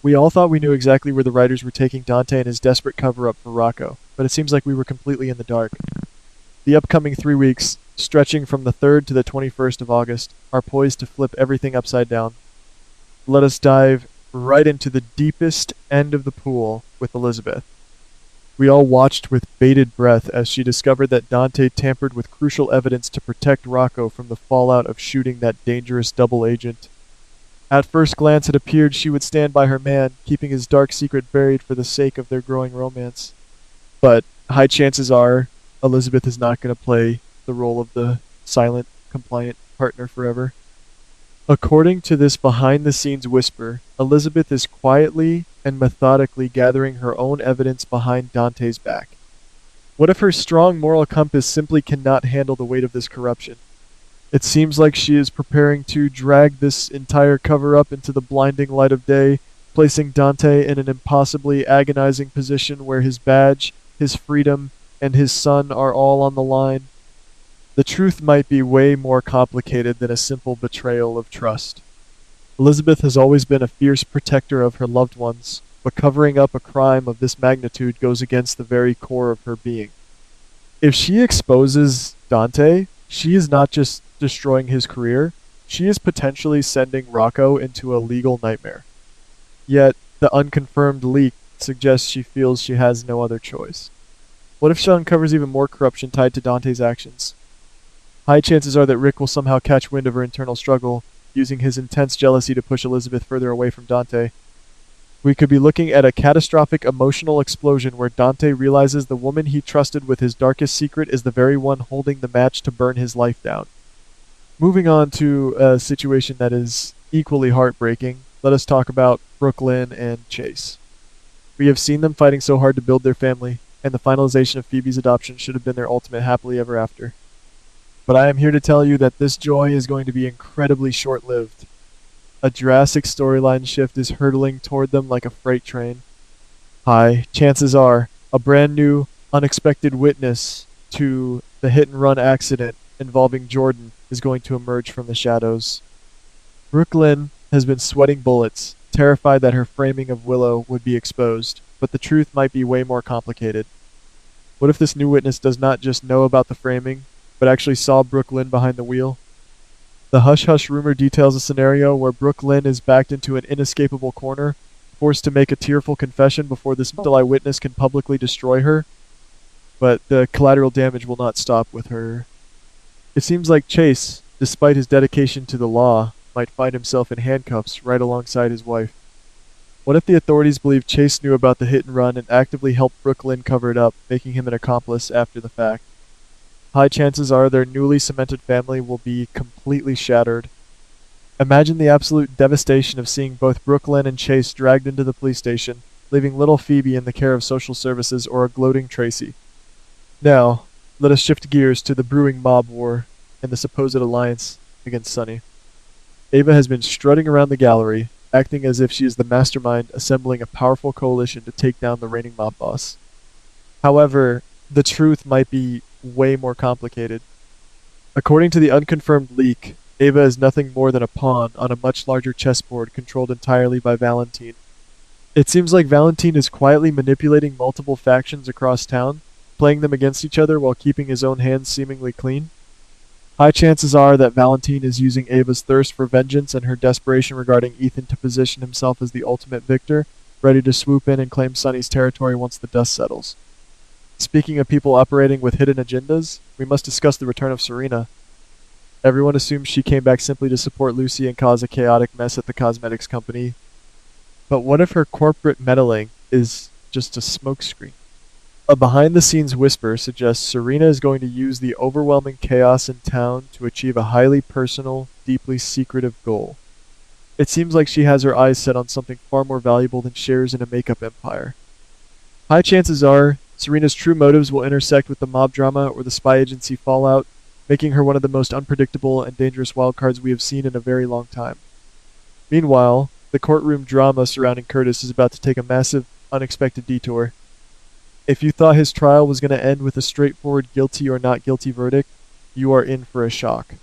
We all thought we knew exactly where the writers were taking Dante and his desperate cover-up for Rocco, but it seems like we were completely in the dark. The upcoming 3 weeks, stretching from the 3rd to the 21st of August, are poised to flip everything upside down. Let us dive right into the deepest end of the pool with Elizabeth. We all watched with bated breath as she discovered that Dante tampered with crucial evidence to protect Rocco from the fallout of shooting that dangerous double agent. At first glance, it appeared she would stand by her man, keeping his dark secret buried for the sake of their growing romance. But high chances are Elizabeth is not going to play the role of the silent, compliant partner forever. According to this behind-the-scenes whisper, Elizabeth is quietly and methodically gathering her own evidence behind Dante's back. What if her strong moral compass simply cannot handle the weight of this corruption? It seems like she is preparing to drag this entire cover-up into the blinding light of day, placing Dante in an impossibly agonizing position where his badge, his freedom, and his son are all on the line. The truth might be way more complicated than a simple betrayal of trust. Elizabeth has always been a fierce protector of her loved ones, but covering up a crime of this magnitude goes against the very core of her being. If she exposes Dante, she is not just destroying his career, she is potentially sending Rocco into a legal nightmare. Yet, the unconfirmed leak suggests she feels she has no other choice. What if she uncovers even more corruption tied to Dante's actions? High chances are that Rick will somehow catch wind of her internal struggle, using his intense jealousy to push Elizabeth further away from Dante. We could be looking at a catastrophic emotional explosion where Dante realizes the woman he trusted with his darkest secret is the very one holding the match to burn his life down. Moving on to a situation that is equally heartbreaking, let us talk about Brooklyn and Chase. We have seen them fighting so hard to build their family, and the finalization of Phoebe's adoption should have been their ultimate happily ever after. But I am here to tell you that this joy is going to be incredibly short-lived. A drastic storyline shift is hurtling toward them like a freight train. High chances are a brand new, unexpected witness to the hit-and-run accident involving Jordan is going to emerge from the shadows. Brooklyn has been sweating bullets, terrified that her framing of Willow would be exposed, but the truth might be way more complicated. What if this new witness does not just know about the framing, but actually saw Brooklyn behind the wheel? The hush-hush rumor details a scenario where Brooklyn is backed into an inescapable corner, forced to make a tearful confession before this mental eyewitness can publicly destroy her, but the collateral damage will not stop with her. It seems like Chase, despite his dedication to the law, might find himself in handcuffs right alongside his wife. What if the authorities believe Chase knew about the hit and run and actively helped Brooklyn cover it up, making him an accomplice after the fact? High chances are their newly cemented family will be completely shattered. Imagine the absolute devastation of seeing both Brooklyn and Chase dragged into the police station, leaving little Phoebe in the care of social services or a gloating Tracy. Now, let us shift gears to the brewing mob war and the supposed alliance against Sunny. Ava has been strutting around the gallery, acting as if she is the mastermind assembling a powerful coalition to take down the reigning mob boss. However, the truth might be way more complicated. According to the unconfirmed leak, Ava is nothing more than a pawn on a much larger chessboard controlled entirely by Valentine. It seems like Valentine is quietly manipulating multiple factions across town, playing them against each other while keeping his own hands seemingly clean. High chances are that Valentine is using Ava's thirst for vengeance and her desperation regarding Ethan to position himself as the ultimate victor, ready to swoop in and claim Sunny's territory once the dust settles. Speaking of people operating with hidden agendas, we must discuss the return of Serena. Everyone assumes she came back simply to support Lucy and cause a chaotic mess at the cosmetics company. But what if her corporate meddling is just a smokescreen? A behind-the-scenes whisper suggests Serena is going to use the overwhelming chaos in town to achieve a highly personal, deeply secretive goal. It seems like she has her eyes set on something far more valuable than shares in a makeup empire. High chances are Serena's true motives will intersect with the mob drama or the spy agency fallout, making her one of the most unpredictable and dangerous wildcards we have seen in a very long time. Meanwhile, the courtroom drama surrounding Curtis is about to take a massive, unexpected detour. If you thought his trial was going to end with a straightforward guilty or not guilty verdict, you are in for a shock.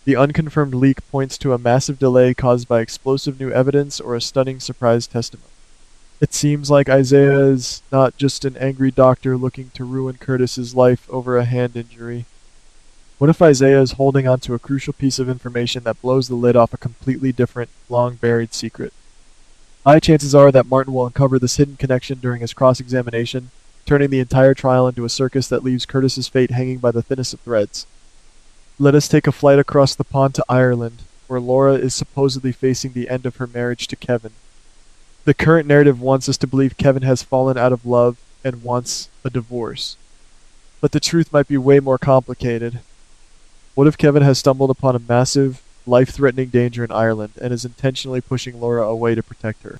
The unconfirmed leak points to a massive delay caused by explosive new evidence or a stunning surprise testimony. It seems like Isaiah is not just an angry doctor looking to ruin Curtis's life over a hand injury. What if Isaiah is holding on to a crucial piece of information that blows the lid off a completely different, long-buried secret? High chances are that Martin will uncover this hidden connection during his cross-examination, turning the entire trial into a circus that leaves Curtis's fate hanging by the thinnest of threads. Let us take a flight across the pond to Ireland, where Laura is supposedly facing the end of her marriage to Kevin. The current narrative wants us to believe Kevin has fallen out of love and wants a divorce. But the truth might be way more complicated. What if Kevin has stumbled upon a massive, life-threatening danger in Ireland and is intentionally pushing Laura away to protect her?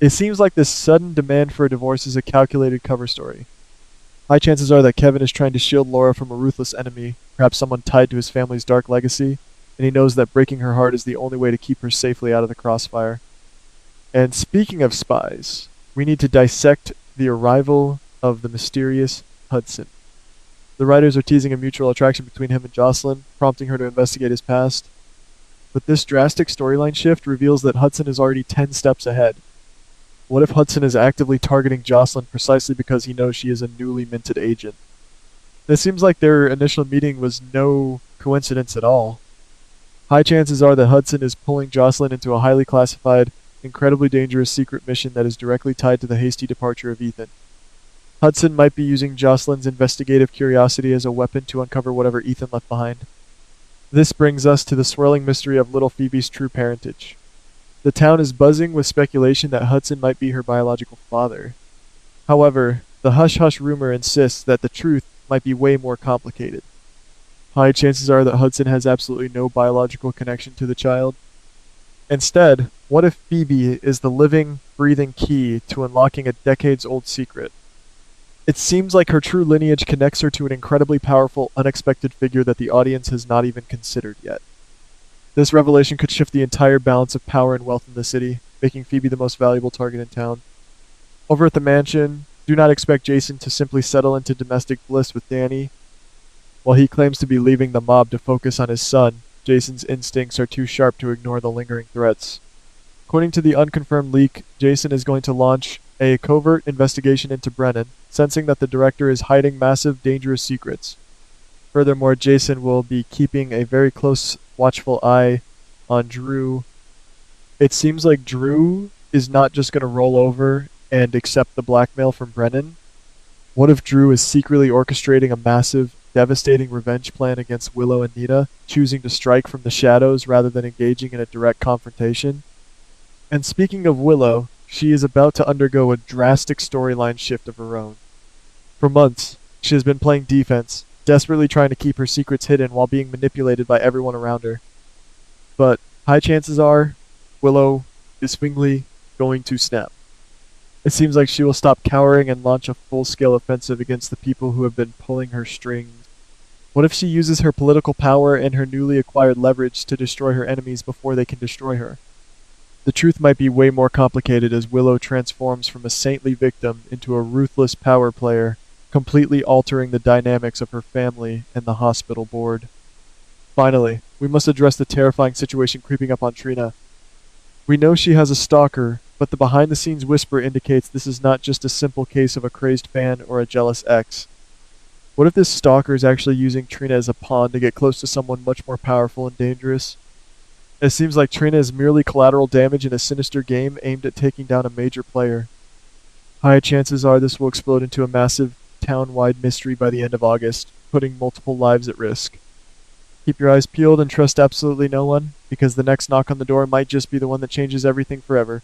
It seems like this sudden demand for a divorce is a calculated cover story. High chances are that Kevin is trying to shield Laura from a ruthless enemy, perhaps someone tied to his family's dark legacy, and he knows that breaking her heart is the only way to keep her safely out of the crossfire. And speaking of spies, we need to dissect the arrival of the mysterious Hudson. The writers are teasing a mutual attraction between him and Josslyn, prompting her to investigate his past. But this drastic storyline shift reveals that Hudson is already 10 steps ahead. What if Hudson is actively targeting Josslyn precisely because he knows she is a newly minted agent? It seems like their initial meeting was no coincidence at all. High chances are that Hudson is pulling Josslyn into a highly classified, incredibly dangerous secret mission that is directly tied to the hasty departure of Ethan. Hudson might be using Josslyn's investigative curiosity as a weapon to uncover whatever Ethan left behind. This brings us to the swirling mystery of little Phoebe's true parentage. The town is buzzing with speculation that Hudson might be her biological father. However, the hush-hush rumor insists that the truth might be way more complicated. High chances are that Hudson has absolutely no biological connection to the child. Instead, what if Phoebe is the living, breathing key to unlocking a decades-old secret? It seems like her true lineage connects her to an incredibly powerful, unexpected figure that the audience has not even considered yet. This revelation could shift the entire balance of power and wealth in the city, making Phoebe the most valuable target in town. Over at the mansion, do not expect Jason to simply settle into domestic bliss with Danny. While he claims to be leaving the mob to focus on his son, Jason's instincts are too sharp to ignore the lingering threats. According to the unconfirmed leak, Jason is going to launch a covert investigation into Brennan, sensing that the director is hiding massive, dangerous secrets. Furthermore, Jason will be keeping a very close, watchful eye on Drew. It seems like Drew is not just going to roll over and accept the blackmail from Brennan. What if Drew is secretly orchestrating a massive, devastating revenge plan against Willow and Nina, choosing to strike from the shadows rather than engaging in a direct confrontation? And speaking of Willow, she is about to undergo a drastic storyline shift of her own. For months, she has been playing defense, desperately trying to keep her secrets hidden while being manipulated by everyone around her. But high chances are, Willow is finally going to snap. It seems like she will stop cowering and launch a full-scale offensive against the people who have been pulling her strings. What if she uses her political power and her newly acquired leverage to destroy her enemies before they can destroy her? The truth might be way more complicated as Willow transforms from a saintly victim into a ruthless power player, completely altering the dynamics of her family and the hospital board. Finally, we must address the terrifying situation creeping up on Trina. We know she has a stalker, but the behind-the-scenes whisper indicates this is not just a simple case of a crazed fan or a jealous ex. What if this stalker is actually using Trina as a pawn to get close to someone much more powerful and dangerous? It seems like Trina is merely collateral damage in a sinister game aimed at taking down a major player. High chances are this will explode into a massive, town-wide mystery by the end of August, putting multiple lives at risk. Keep your eyes peeled and trust absolutely no one, because the next knock on the door might just be the one that changes everything forever.